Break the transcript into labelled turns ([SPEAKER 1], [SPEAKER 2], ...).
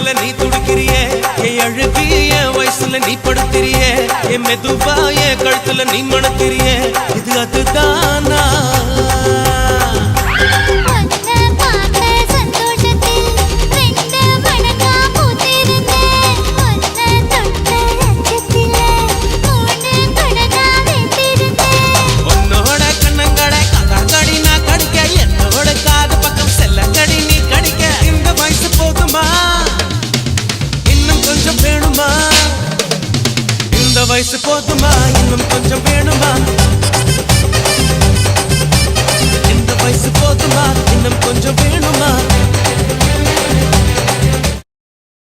[SPEAKER 1] வயசுல நீ துடிக்கிறியே என் அழுகி என் வயசுல நீ படுத்திரியே என் மெதுவா என் கழுத்துல நீ மணக்கிறியே இது அதுதானா வயசு போதுமா இன்னும் கொஞ்சம் வேணுமா இந்த வயசு போதுமா இன்னும் கொஞ்சம் வேணுமா